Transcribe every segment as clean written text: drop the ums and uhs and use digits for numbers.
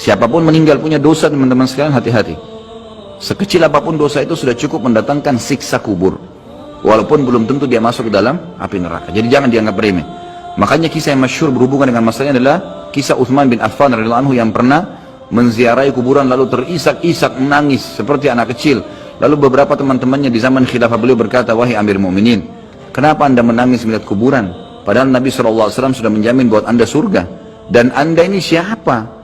Siapapun meninggal punya dosa, teman-teman sekalian, hati-hati. Sekecil apapun dosa itu sudah cukup mendatangkan siksa kubur. Walaupun belum tentu dia masuk ke dalam api neraka. Jadi jangan dianggap remeh. Makanya kisah yang masyhur berhubungan dengan masalahnya adalah kisah Utsman bin Affan radhiyallahu anhu yang pernah menziarahi kuburan lalu terisak-isak menangis seperti anak kecil. Lalu beberapa teman-temannya di zaman khilafah beliau berkata, "Wahai Amir Mu'minin, kenapa anda menangis melihat kuburan? Padahal Nabi SAW sudah menjamin buat anda surga. Dan anda ini siapa?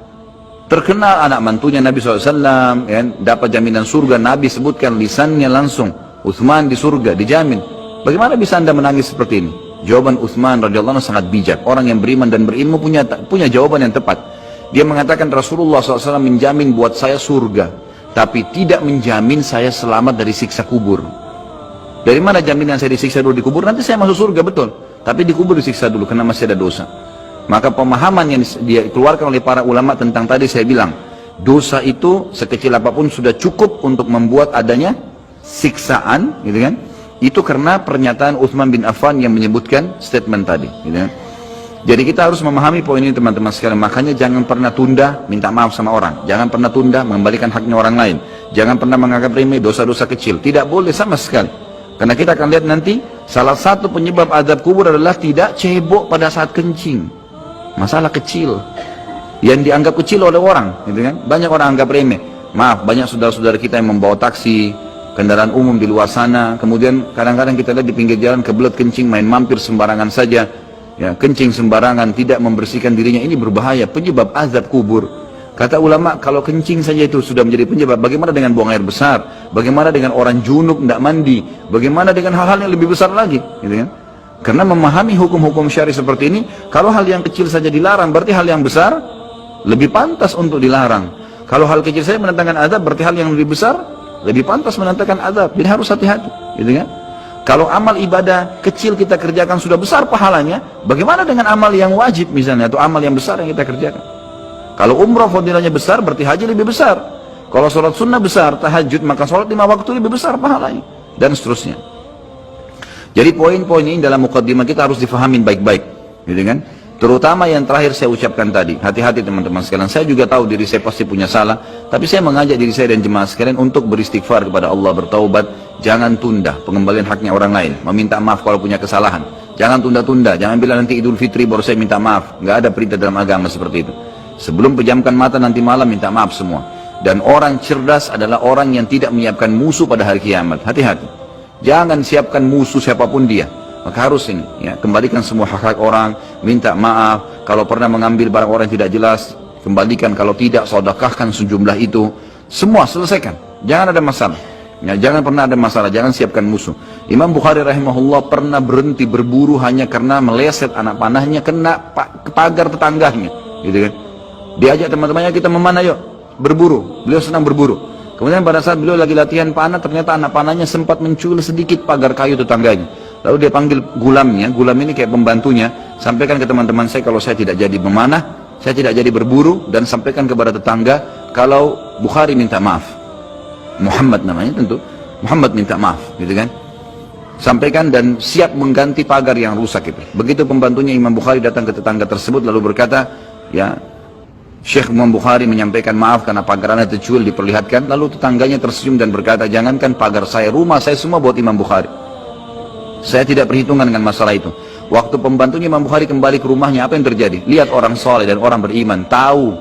Terkenal anak mantunya Nabi SAW, ya, dapat jaminan surga. Nabi sebutkan lisannya langsung, Utsman di surga, dijamin. Bagaimana bisa anda menangis seperti ini?" Jawaban Utsman radhiyallahu anhu sangat bijak. Orang yang beriman dan berilmu punya jawaban yang tepat. Dia mengatakan, Rasulullah SAW menjamin buat saya surga, tapi tidak menjamin saya selamat dari siksa kubur. Dari mana jaminan saya disiksa dulu di kubur? Nanti saya masuk surga, betul. Tapi di kubur disiksa dulu karena masih ada dosa. Maka pemahaman yang dikeluarkan oleh para ulama tentang tadi saya bilang, dosa itu sekecil apapun sudah cukup untuk membuat adanya siksaan, gitu kan? Itu karena pernyataan Utsman bin Affan yang menyebutkan statement tadi, gitu kan? Jadi kita harus memahami poin ini, teman-teman sekalian. Makanya jangan pernah tunda minta maaf sama orang. Jangan pernah tunda mengembalikan haknya orang lain. Jangan pernah menganggap remeh dosa-dosa kecil. Tidak boleh sama sekali. Karena kita akan lihat nanti salah satu penyebab azab kubur adalah tidak cebok pada saat kencing. Masalah kecil yang dianggap kecil oleh orang, gitu kan? Banyak orang anggap remeh. Maaf, banyak saudara-saudara kita yang membawa taksi, kendaraan umum di luar sana, kemudian kadang-kadang kita lihat di pinggir jalan kebelet kencing, main mampir sembarangan saja, ya, kencing sembarangan, tidak membersihkan dirinya. Ini berbahaya, penyebab azab kubur. Kata ulama, kalau kencing saja itu sudah menjadi penyebab, bagaimana dengan buang air besar? Bagaimana dengan orang junub tidak mandi? Bagaimana dengan hal-hal yang lebih besar lagi, gitu kan? Karena memahami hukum-hukum syari seperti ini, kalau hal yang kecil saja dilarang, berarti hal yang besar lebih pantas untuk dilarang. Kalau hal kecil saja mendatangkan azab, berarti hal yang lebih besar lebih pantas mendatangkan azab. Jadi harus hati-hati, gitu kan? Kalau amal ibadah kecil kita kerjakan sudah besar pahalanya, bagaimana dengan amal yang wajib misalnya, atau amal yang besar yang kita kerjakan? Kalau umrah fadilahnya besar, berarti haji lebih besar. Kalau sholat sunnah besar, tahajud, maka sholat 5 waktu lebih besar pahalanya, dan seterusnya. Jadi poin-poin ini dalam mukaddimah kita harus difahamin baik-baik, gitu kan? Terutama yang terakhir saya ucapkan tadi, hati-hati teman-teman sekalian. Saya juga tahu diri saya pasti punya salah, tapi saya mengajak diri saya dan jemaah sekalian untuk beristighfar kepada Allah, bertaubat. Jangan tunda pengembalian haknya orang lain, meminta maaf kalau punya kesalahan. Jangan tunda-tunda, jangan bilang nanti Idul Fitri baru saya minta maaf. Nggak ada perintah dalam agama seperti itu. Sebelum pejamkan mata nanti malam minta maaf semua. Dan orang cerdas adalah orang yang tidak menyiapkan musuh pada hari kiamat. Hati-hati. Jangan siapkan musuh siapapun dia. Maka harus ini, ya, kembalikan semua hak-hak orang, minta maaf. Kalau pernah mengambil barang orang yang tidak jelas, kembalikan. Kalau tidak, sedekahkan sejumlah itu. Semua selesaikan. Jangan ada masalah. Ya, jangan pernah ada masalah. Jangan siapkan musuh. Imam Bukhari rahimahullah pernah berhenti berburu hanya karena meleset anak panahnya kena pagar tetangganya, gitu kan? Diajak teman-temannya, kita memana yuk berburu. Beliau senang berburu. Kemudian pada saat beliau lagi latihan panah, ternyata anak panahnya sempat mencul sedikit pagar kayu tetangganya. Lalu dia panggil gulamnya, gulam ini kayak pembantunya, sampaikan ke teman-teman saya kalau saya tidak jadi memanah, saya tidak jadi berburu, dan sampaikan kepada tetangga kalau Bukhari minta maaf. Muhammad namanya tentu, Muhammad minta maaf, gitu kan? Sampaikan dan siap mengganti pagar yang rusak itu. Begitu pembantunya Imam Bukhari datang ke tetangga tersebut lalu berkata, ya, Syekh Imam Bukhari menyampaikan maaf karena pagar Anda tercuil, diperlihatkan. Lalu tetangganya tersenyum dan berkata, jangankan pagar saya, rumah saya semua buat Imam Bukhari. Saya tidak perhitungan dengan masalah itu. Waktu pembantunya Imam Bukhari kembali ke rumahnya, apa yang terjadi? Lihat orang soleh dan orang beriman, tahu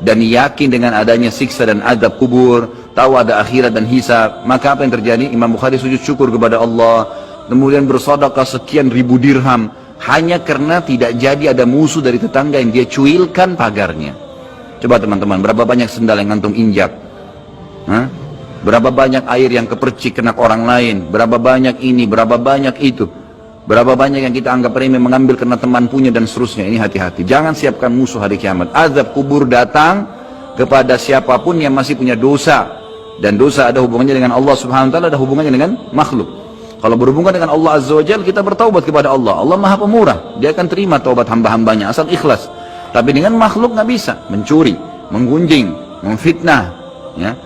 dan yakin dengan adanya siksa dan azab kubur, tahu ada akhirat dan hisab. Maka apa yang terjadi? Imam Bukhari sujud syukur kepada Allah, kemudian bersedekah sekian ribu dirham, hanya karena tidak jadi ada musuh dari tetangga yang dia cuilkan pagarnya. Coba teman-teman, berapa banyak sendal yang antum injak? Hah? Berapa banyak air yang kepercik kena orang lain? Berapa banyak ini, berapa banyak itu? Berapa banyak yang kita anggap remeh mengambil karena teman punya dan seterusnya. Ini hati-hati. Jangan siapkan musuh hari kiamat. Azab kubur datang kepada siapapun yang masih punya dosa. Dan dosa ada hubungannya dengan Allah Subhanahu wa taala, ada hubungannya dengan makhluk. Kalau berhubungan dengan Allah Azza wa Jalla, kita bertaubat kepada Allah. Allah Maha Pemurah. Dia akan terima taubat hamba-hambanya asal ikhlas. Tapi dengan makhluk nggak bisa, mencuri, menggunjing, memfitnah, ya,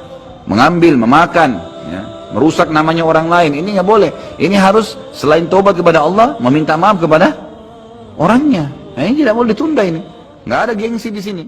mengambil, memakan, ya, merusak namanya orang lain. Ini nggak boleh. Ini harus selain taubat kepada Allah, meminta maaf kepada orangnya. Nah, ini tidak boleh ditunda ini. Nggak ada gengsi di sini.